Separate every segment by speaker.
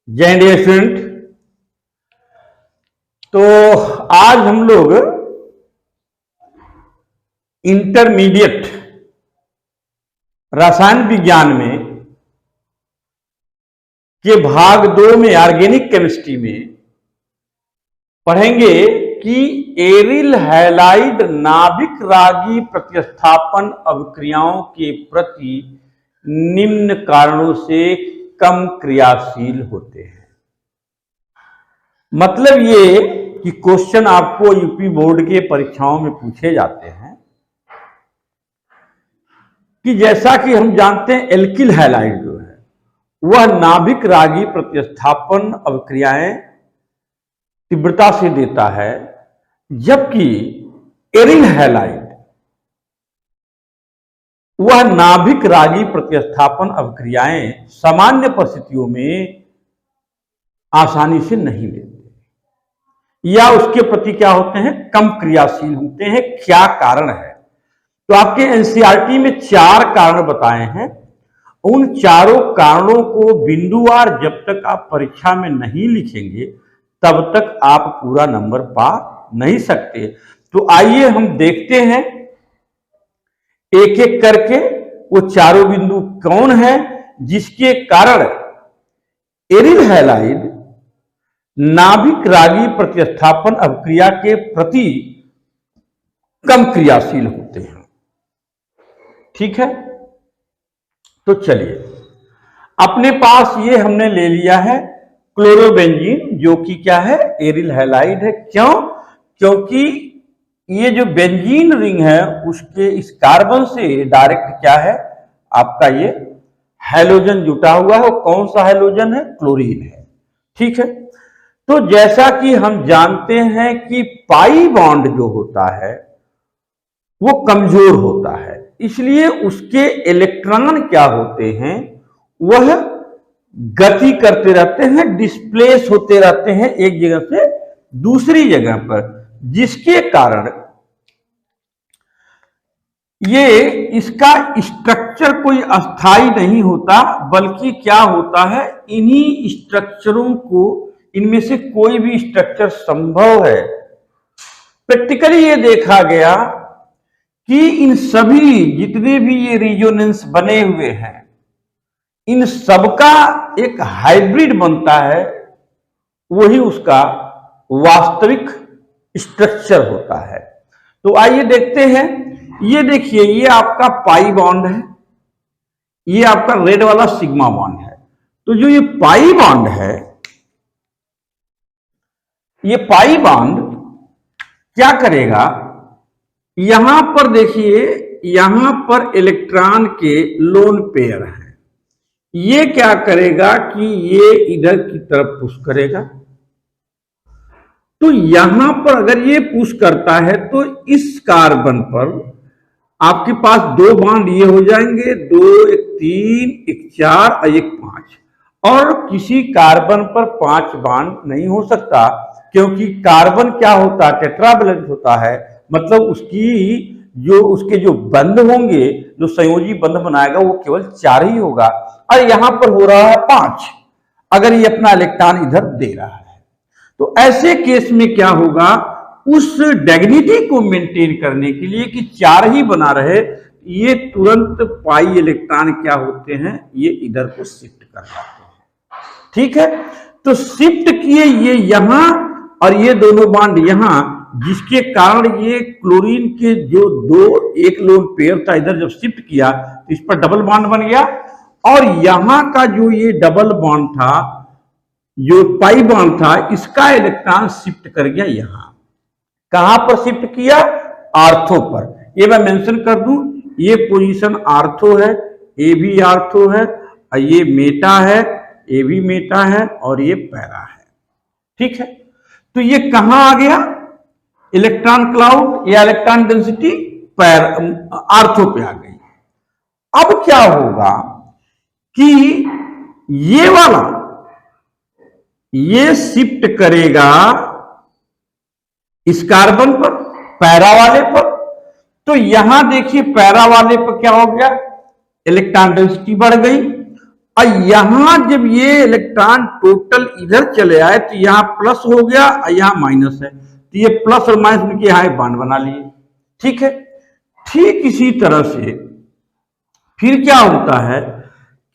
Speaker 1: जय हिंद स्टूडेंट। तो आज हम लोग इंटरमीडिएट रसायन विज्ञान में के भाग 2 में ऑर्गेनिक केमिस्ट्री में पढ़ेंगे कि एरिल हैलाइड नाभिक रागी प्रतिस्थापन अभिक्रियाओं के प्रति निम्न कारणों से कम क्रियाशील होते हैं। मतलब ये कि क्वेश्चन आपको यूपी बोर्ड के परीक्षाओं में पूछे जाते हैं कि जैसा कि हम जानते हैं एल्किल हैलाइड जो है वह नाभिक रागी प्रतिस्थापन अभिक्रियाएं तीव्रता से देता है, जबकि एरिल हैलाइड वह नाभिक रागी प्रतिस्थापन अभिक्रियाएं सामान्य परिस्थितियों में आसानी से नहीं लेते या उसके प्रति क्या होते हैं, कम क्रियाशील होते हैं। क्या कारण है? तो आपके एनसीईआरटी में 4 कारण बताए हैं। उन चारों कारणों को बिंदुवार जब तक आप परीक्षा में नहीं लिखेंगे तब तक आप पूरा नंबर पा नहीं सकते। तो आइए हम देखते हैं एक एक करके वो चारों बिंदु कौन है जिसके कारण एरिल हैलाइड नाभिक रागी प्रतिस्थापन अभिक्रिया के प्रति कम क्रियाशील होते हैं। ठीक है, तो चलिए अपने पास ये हमने ले लिया है क्लोरोबेंजीन, जो कि क्या है, एरिल हैलाइड है। क्यों? क्योंकि ये जो बेंजीन रिंग है उसके इस कार्बन से डायरेक्ट क्या है, आपका ये हैलोजन जुटा हुआ है। वो कौन सा हैलोजन है? क्लोरीन है। ठीक है, तो जैसा कि हम जानते हैं कि पाई बॉन्ड जो होता है वो कमजोर होता है, इसलिए उसके इलेक्ट्रॉन क्या होते हैं, वह गति करते रहते हैं, डिस्प्लेस होते रहते हैं एक जगह से दूसरी जगह पर, जिसके कारण ये इसका स्ट्रक्चर कोई अस्थाई नहीं होता, बल्कि क्या होता है, इन्हीं स्ट्रक्चरों को, इनमें से कोई भी स्ट्रक्चर संभव है। प्रैक्टिकली ये देखा गया कि इन सभी जितने भी ये रिजोनेंस बने हुए हैं इन सबका एक हाइब्रिड बनता है, वही उसका वास्तविक स्ट्रक्चर होता है। तो आइए देखते हैं। ये देखिए, ये आपका पाई बॉन्ड है, ये आपका रेड वाला सिग्मा बॉन्ड है। तो जो ये पाई बॉन्ड है, ये पाई बॉन्ड क्या करेगा, यहां पर देखिए, यहां पर इलेक्ट्रॉन के लोन पेयर हैं, ये क्या करेगा कि ये इधर की तरफ पुश करेगा। तो यहां पर अगर ये पुश करता है तो इस कार्बन पर आपके पास 2 बॉन्ड ये हो जाएंगे, 2 एक 3 एक 4 और एक 5, और किसी कार्बन पर 5 बॉन्ड नहीं हो सकता, क्योंकि कार्बन क्या होता है, टेट्रावैलेंट होता है। मतलब उसके जो बंध होंगे, जो संयोजी बंध बनाएगा वो केवल 4 ही होगा, और यहां पर हो रहा है 5 अगर ये अपना इलेक्ट्रॉन इधर दे रहा है। तो ऐसे केस में क्या होगा, उस डिग्निटी को मेंटेन करने के लिए कि 4 ही बना रहे, ये तुरंत पाई इलेक्ट्रॉन क्या होते हैं, ये इधर को शिफ्ट कर जाते हैं। ठीक है, तो शिफ्ट किए ये यहां और ये दोनों बॉन्ड यहां, जिसके कारण ये क्लोरीन के जो एक लोन पेयर था इधर जब शिफ्ट किया तो इस पर डबल बॉन्ड बन गया, और यहां का जो ये डबल बॉन्ड था, जो पाई बॉन्ड था, इसका इलेक्ट्रॉन शिफ्ट कर गया यहां। कहां पर शिफ्ट किया? आर्थो पर। ये मैं मेंशन कर दूं, ये पोजीशन आर्थो है, ये भी आर्थो है, और ये मेटा है, ये भी मेटा है, और ये पैरा है। ठीक है, तो ये कहां आ गया, इलेक्ट्रॉन क्लाउड या इलेक्ट्रॉन डेंसिटी आर्थो पे आ गई। अब क्या होगा कि ये वाला ये शिफ्ट करेगा इस कार्बन पर, पैरा वाले पर। तो यहां देखिए पैरा वाले पर क्या हो गया, इलेक्ट्रॉन डेंसिटी बढ़ गई, और यहां जब ये इलेक्ट्रॉन टोटल इधर चले आए तो यहां प्लस हो गया और यहां माइनस है, तो ये प्लस और माइनस मिलकर यहां एक बॉन्ड बना लिए। ठीक है, ठीक इसी तरह से फिर क्या होता है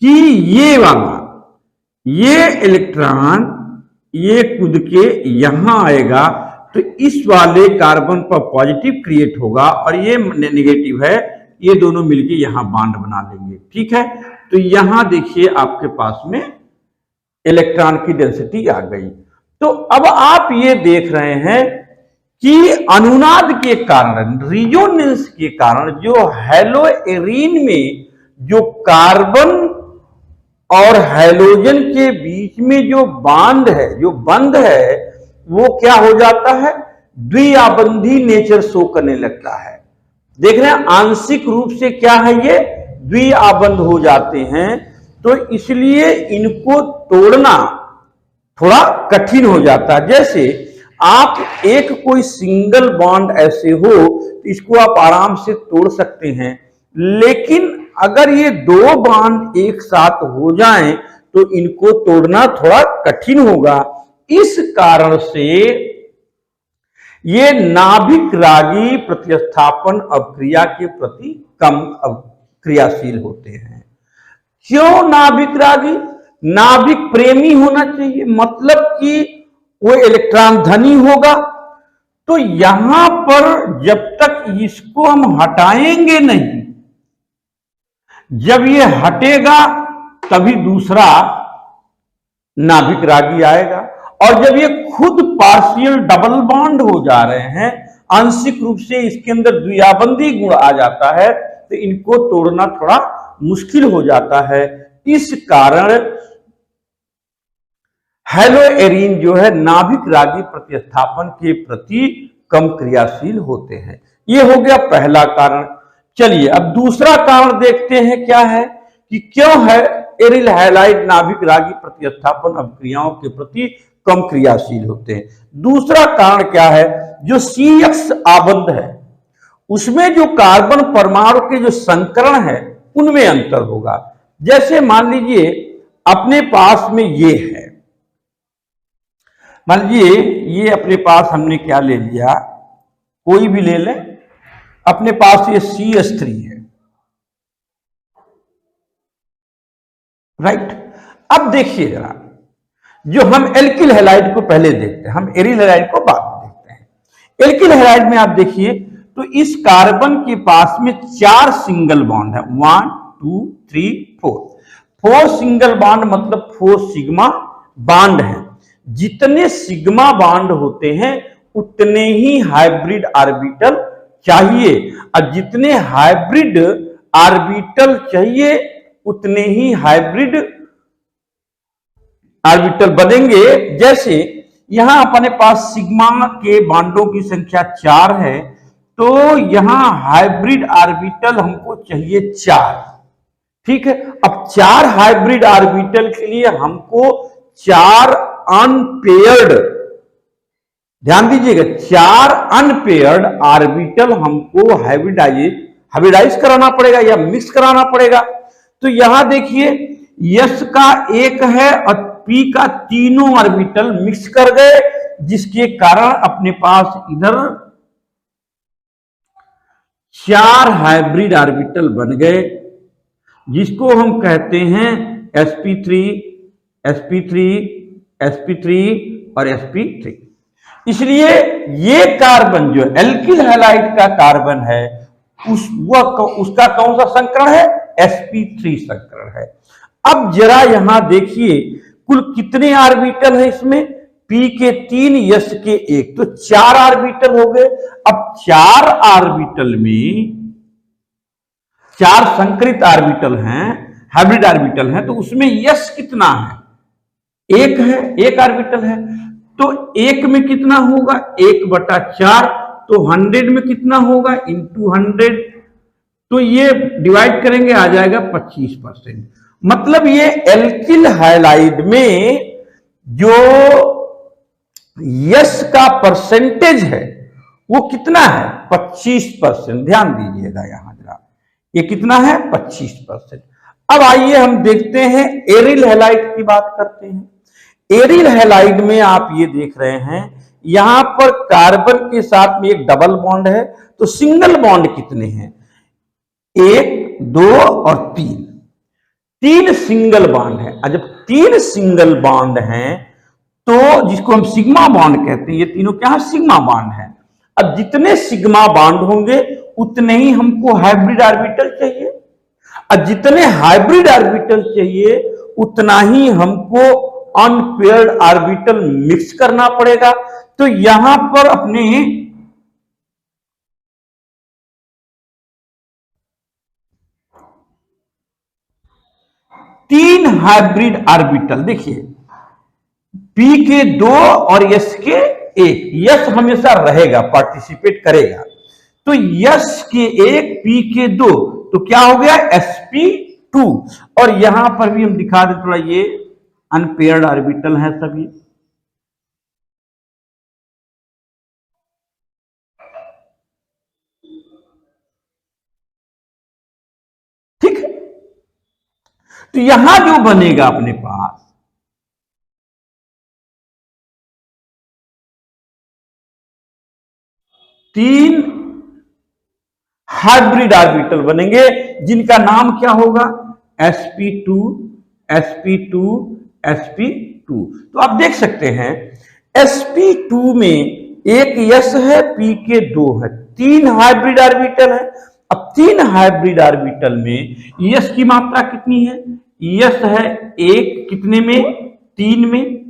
Speaker 1: कि ये वाला ये इलेक्ट्रॉन ये कूद के यहां आएगा तो इस वाले कार्बन पर पॉजिटिव क्रिएट होगा और ये नेगेटिव है, ये दोनों मिलके यहां बॉन्ड बना लेंगे। ठीक है, तो यहां देखिए आपके पास में इलेक्ट्रॉन की डेंसिटी आ गई। तो अब आप ये देख रहे हैं कि अनुनाद के कारण, रिजोनेंस के कारण जो हैलोएरीन में जो कार्बन और हैलोजन के बीच में जो बांध है, जो बंध है, वो क्या हो जाता है, द्विआबंधी नेचर शो करने लगता है। देख रहे हैं आंशिक रूप से क्या है, ये द्विआबंध हो जाते हैं, तो इसलिए इनको तोड़ना थोड़ा कठिन हो जाता है। जैसे आप एक कोई सिंगल बॉन्ड ऐसे हो तो इसको आप आराम से तोड़ सकते हैं, लेकिन अगर ये दो बॉन्ड एक साथ हो जाएं तो इनको तोड़ना थोड़ा कठिन होगा। इस कारण से ये नाभिक रागी प्रतिस्थापन अवक्रिया के प्रति कम क्रियाशील होते हैं। क्यों नाभिक रागी? नाभिक प्रेमी होना चाहिए, मतलब कि वो इलेक्ट्रॉन धनी होगा। तो यहां पर जब तक इसको हम हटाएंगे नहीं, जब ये हटेगा तभी दूसरा नाभिक रागी आएगा। और जब ये खुद पार्शियल डबल बॉन्ड हो जा रहे हैं, आंशिक रूप से इसके अंदर द्विआबंधी गुण आ जाता है, तो इनको तोड़ना थोड़ा मुश्किल हो जाता है। इस कारण हैलोएरीन जो है नाभिक रागी प्रतिस्थापन के प्रति कम क्रियाशील होते हैं। ये हो गया पहला कारण। चलिए अब दूसरा कारण देखते हैं क्या है कि क्यों है एरिल हैलाइड नाभिक रागी प्रतिस्थापन अभिक्रियाओं के प्रति कम क्रियाशील होते हैं। दूसरा कारण क्या है, जो CX आबंध है उसमें जो कार्बन परमाणु के जो संकरण है उनमें अंतर होगा। जैसे मान लीजिए अपने पास में ये है, मान लीजिए ये अपने पास हमने क्या ले लिया, कोई भी ले लें, अपने पास ये CH3 है, राइट। अब देखिए जरा, जो हम एल्किल हैलाइड को पहले देखते हैं, हम एरिल हैलाइड को बाद में देखते हैं। एल्किल हैलाइड में आप देखिए तो इस कार्बन के पास में 4 सिंगल बॉन्ड है, 1 2 3 4 सिंगल बॉन्ड, मतलब 4 सिग्मा बॉन्ड है। जितने सिग्मा बॉन्ड होते हैं उतने ही हाइब्रिड ऑर्बिटल चाहिए, और जितने हाइब्रिड ऑर्बिटल चाहिए उतने ही हाइब्रिड ऑर्बिटल बनेंगे। जैसे यहां अपने पास सिग्मा के बॉन्डों की संख्या 4 है, तो यहां हाइब्रिड ऑर्बिटल हमको चाहिए 4। ठीक है, अब 4 हाइब्रिड ऑर्बिटल के लिए हमको 4 अनपेयर्ड, ध्यान दीजिएगा, 4 अनपेयर्ड ऑर्बिटल हमको हाइब्रिडाइज कराना पड़ेगा या मिक्स कराना पड़ेगा। तो यहां देखिए यस का 1 है और पी का तीनों ऑर्बिटल मिक्स कर गए, जिसके कारण अपने पास इधर 4 हाइब्रिड ऑर्बिटल बन गए, जिसको हम कहते हैं sp3 sp3 sp3 और sp3। इसलिए ये कार्बन जो एल्किल हैलाइड का कार्बन है उसका कौन सा संकरण है, sp3 संकरण है। अब जरा यहां देखिए कुल कितने ऑर्बिटल है इसमें, p के 3 s के 1, तो 4 ऑर्बिटल हो गए। अब 4 ऑर्बिटल में 4 संकरित ऑर्बिटल हैं, हाइब्रिड ऑर्बिटल हैं, तो उसमें s कितना है, 1 है, 1 ऑर्बिटल है। तो 1 में कितना होगा, 1/4, तो 100 में कितना होगा, इंटू 100, तो ये डिवाइड करेंगे आ जाएगा 25%। मतलब ये एल्किल हैलाइड में जो यस का परसेंटेज है वो कितना है, 25%। ध्यान दीजिएगा यहां जरा, ये कितना है, 25%। अब आइए हम देखते हैं एरिल हैलाइड की बात करते हैं। एरिल हैलाइड में आप ये देख रहे हैं, यहां पर कार्बन के साथ में एक डबल बॉन्ड है, तो सिंगल बॉन्ड कितने हैं? 1, 2 और 3। 3 सिंगल बॉन्ड है। और जब 3 सिंगल बॉन्ड हैं तो जिसको हम सिग्मा बॉन्ड कहते हैं, ये तीनों क्या है? सिग्मा बॉन्ड है। अब जितने सिग्मा बॉन्ड होंगे उतने ही हमको हाइब्रिड ऑर्बिटल चाहिए, और जितने हाइब्रिड ऑर्बिटल चाहिए उतना ही हमको अनपेयर्ड ऑर्बिटल मिक्स करना पड़ेगा। तो यहां पर अपने तीन हाइब्रिड ऑर्बिटल देखिए, पी के 2 और एस के 1। यस हमेशा रहेगा, पार्टिसिपेट करेगा, तो यस के 1 पी के 2, तो क्या हो गया? sp2। और यहां पर भी हम दिखा दें थोड़ा, ये अनपेयर्ड ऑर्बिटल है सभी। ठीक है, तो यहां जो बनेगा अपने पास, तीन हाइब्रिड ऑर्बिटल बनेंगे जिनका नाम क्या होगा? sp2 sp2 sp2। तो आप देख सकते हैं sp2 में एक यस है, पी के 2 है, 3 हाइब्रिड ऑर्बिटल है। अब 3 हाइब्रिड ऑर्बिटल में यस की मात्रा कितनी है? यस है 1, कितने में? 3 में।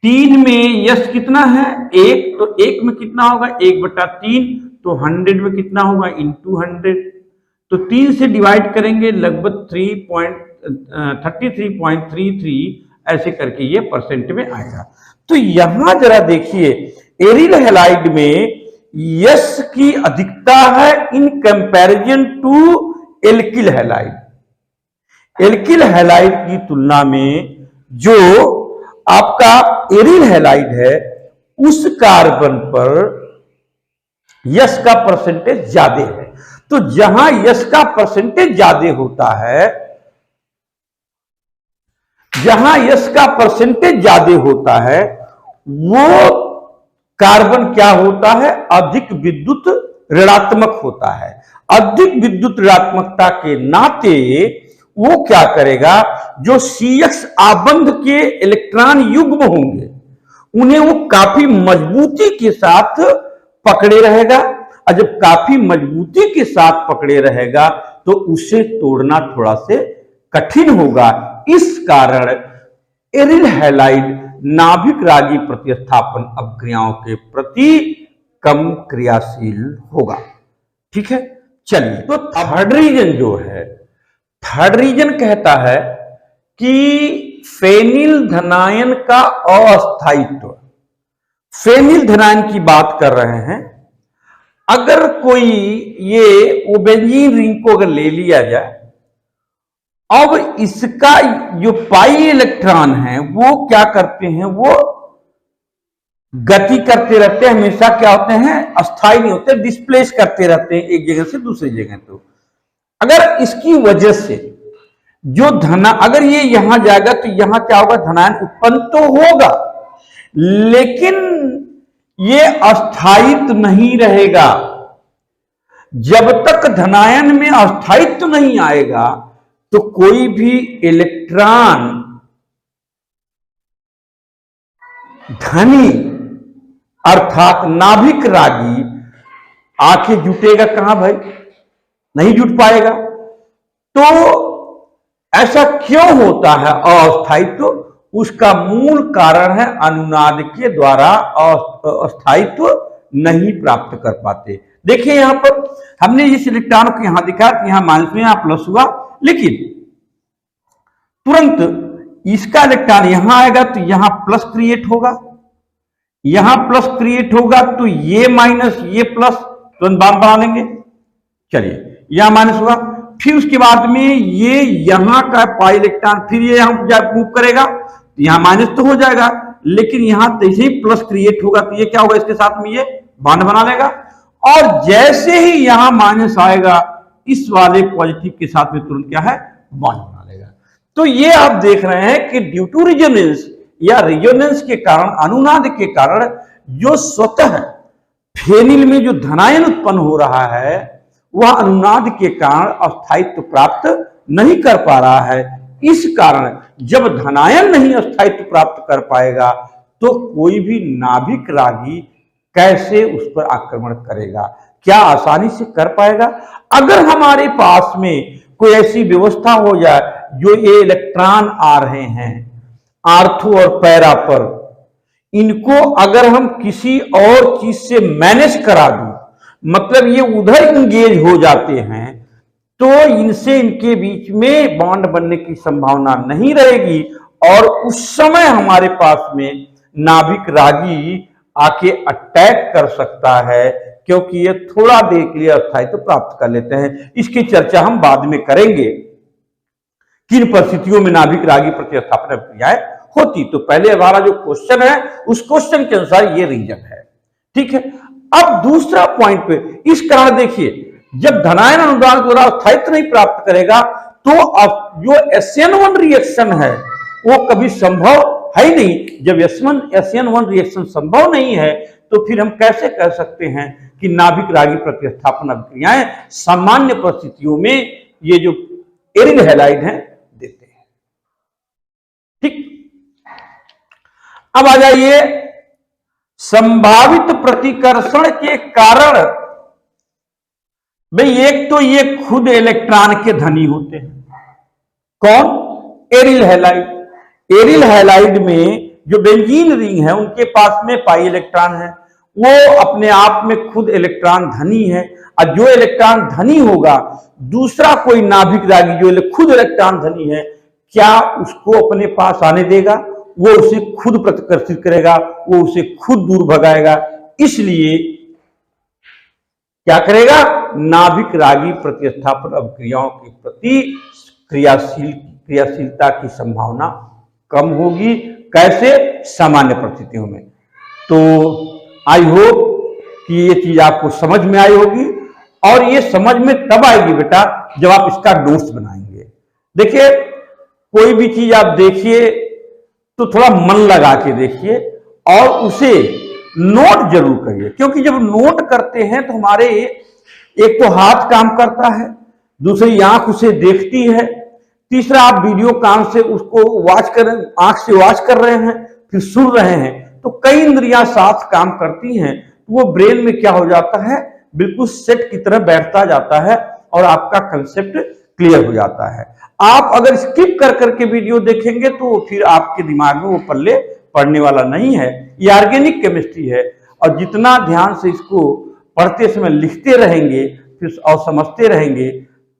Speaker 1: 3 में यस कितना है? 1, तो 1 में कितना होगा? 1/3, तो 100 में कितना होगा? इंटू 100। तो 3 से डिवाइड करेंगे, लगभग 33.33 ऐसे करके ये परसेंट में आएगा। तो यहां जरा देखिए, एरिल हैलाइड में यस की अधिकता है in comparison to alkyl halide. Alkyl halide की तुलना में जो आपका एरिल हैलाइड है, उस कार्बन पर यस का परसेंटेज ज्यादा है। तो जहां यस का परसेंटेज ज्यादा होता है, जहां यस का परसेंटेज ज्यादा होता है, वो कार्बन क्या होता है? अधिक विद्युत ऋणात्मक होता है। अधिक विद्युत ऋणात्मकता के नाते वो क्या करेगा? जो CX आबंध के इलेक्ट्रॉन युग्म होंगे उन्हें वो काफी मजबूती के साथ पकड़े रहेगा, और जब काफी मजबूती के साथ पकड़े रहेगा तो उसे तोड़ना थोड़ा से कठिन होगा। इस कारण एरिल हैलाइड नाभिक रागी प्रतिस्थापन अभिक्रियाओं के प्रति कम क्रियाशील होगा। ठीक है, चलिए, तो थर्ड रीजन जो है, थर्ड रीजन कहता है कि फेनिल धनायन का अस्थायित्व। फेनिल धनायन की बात कर रहे हैं। अगर कोई ये ओबेंजीन रिंग को अगर ले लिया जाए, अब इसका जो पाई इलेक्ट्रॉन है वो क्या करते हैं? वो गति करते रहते हैं, हमेशा क्या होते हैं? अस्थायी नहीं होते, डिस्प्लेस करते रहते हैं एक जगह से दूसरी जगह। तो अगर इसकी वजह से जो धना, अगर ये यहां जाएगा तो यहां क्या होगा? धनायन उत्पन्न तो होगा, लेकिन ये अस्थायित्व नहीं रहेगा। जब तक धनायन में अस्थायित्व नहीं आएगा तो कोई भी इलेक्ट्रॉन धनी अर्थात नाभिक रागी आके जुटेगा कहां भाई? नहीं जुट पाएगा। तो ऐसा क्यों होता है अस्थायित्व? उसका मूल कारण है अनुनाद के द्वारा अस्थायित्व नहीं प्राप्त कर पाते। देखिए यहां पर हमने इस इलेक्ट्रॉन को यहां दिखा कि यहां माइनस में यहां प्लस हुआ, लेकिन तुरंत इसका इलेक्ट्रॉन यहां आएगा तो यहां प्लस क्रिएट होगा, यहां प्लस क्रिएट होगा, तो ये माइनस ये प्लस तुरंत बाम बना लेंगे। चलिए, यहां माइनस हुआ, फिर उसके बाद में ये यहां का पाई इलेक्ट्रॉन फिर ये यहां मूव करेगा, तो यहां माइनस तो हो जाएगा, लेकिन यहां जैसे ही प्लस क्रिएट होगा तो ये क्या होगा? इसके साथ में ये बॉन्ड बना लेगा, और जैसे ही यहां माइनस आएगा इस वाले पॉजिटिव के साथ में तुरंत क्या है? बॉन्ड बना लेगा। तो ये आप देख रहे हैं कि ड्यू टू रिजोनेंस या रिजोनेंस के कारण, अनुनाद के कारण जो स्वतः फेनिल में जो धनायन उत्पन्न हो रहा है वह अनुनाद के कारण अस्थायित्व प्राप्त नहीं कर पा रहा है। इस कारण जब धनायन नहीं अस्थायित्व प्राप्त कर पाएगा तो कोई भी नाभिक रागी कैसे उस पर आक्रमण करेगा, क्या आसानी से कर पाएगा? अगर हमारे पास में कोई ऐसी व्यवस्था हो जाए जो ये इलेक्ट्रॉन आ रहे हैं आर्थो और पैरा पर, इनको अगर हम किसी और चीज से मैनेज करा दूं, मतलब ये उधर इंगेज हो जाते हैं, तो इनसे इनके बीच में बॉन्ड बनने की संभावना नहीं रहेगी और उस समय हमारे पास में नाभिक रागी आके अटैक कर सकता है, क्योंकि ये थोड़ा देर के लिए अस्थायित्व प्राप्त कर लेते हैं। इसकी चर्चा हम बाद में करेंगे, किन परिस्थितियों में नाभिक रागी प्रतिस्थापन क्रियाएं होती। तो पहले हमारा जो क्वेश्चन है उस क्वेश्चन के अनुसार ये रीजन है, ठीक है। अब दूसरा पॉइंट पे, इस कारण देखिए जब धनायन अनुदान द्वारा अस्थायित्व नहीं प्राप्त करेगा तो अब जो SN1 रिएक्शन है वो कभी संभव है ही नहीं। जब SN1 रिएक्शन संभव नहीं है तो फिर हम कैसे कह सकते हैं कि नाभिक रागी प्रतिस्थापन अभिक्रियाएं सामान्य परिस्थितियों में ये जो एरिल हैलाइड हैं देते हैं, ठीक। अब आ जाइए संभावित प्रतिकर्षण के कारण। भाई एक तो ये खुद इलेक्ट्रॉन के धनी होते हैं, कौन? Aryl halide. एरिल हैलाइड में जो बेंजीन रिंग है उनके पास में पाई इलेक्ट्रॉन है, वो अपने आप में खुद इलेक्ट्रॉन धनी है। और जो इलेक्ट्रॉन धनी होगा दूसरा कोई नाभिक रागी जो खुद इलेक्ट्रॉन धनी है, क्या उसको अपने पास आने देगा? वो उसे खुद प्रतिकर्षित करेगा, वो उसे खुद दूर भगाएगा। इसलिए क्या करेगा? नाभिक रागी प्रतिस्थापन अभिक्रियाओं के प्रति क्रियाशीलता की संभावना कम होगी। कैसे? सामान्य परिस्थितियों में। तो आई होप कि ये चीज आपको समझ में आई होगी, और ये समझ में तब आएगी बेटा जब आप इसका नोट्स बनाएंगे। देखिए कोई भी चीज आप देखिए तो थोड़ा मन लगा के देखिए और उसे नोट जरूर करिए, क्योंकि जब नोट करते हैं तो हमारे एक तो हाथ काम करता है, दूसरी आंख उसे देखती है, तीसरा आप वीडियो कान से उसको वॉच कर, आंख से वॉच कर रहे हैं, फिर सुन रहे हैं, तो कई इंद्रियां साथ काम करती हैं। वो ब्रेन में क्या हो जाता है, बिल्कुल सेट की तरह बैठता जाता है और आपका कंसेप्ट क्लियर हो जाता है। आप अगर स्किप कर करके वीडियो देखेंगे तो फिर आपके दिमाग में वो पल्ले पढ़ने वाला नहीं है। ये ऑर्गेनिक केमिस्ट्री है, और जितना ध्यान से इसको पढ़ते समय लिखते रहेंगे फिर और समझते रहेंगे,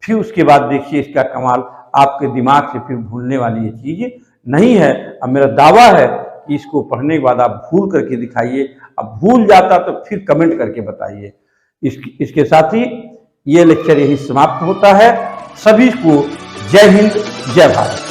Speaker 1: फिर उसके बाद देखिए इसका कमाल आपके दिमाग से फिर भूलने वाली ये चीज नहीं है। अब मेरा दावा है कि इसको पढ़ने के बाद आप भूल करके दिखाइए। अब भूल जाता तो फिर कमेंट करके बताइए। इसके साथ ही ये लेक्चर यही समाप्त होता है। सभी को जय हिंद, जय भारत।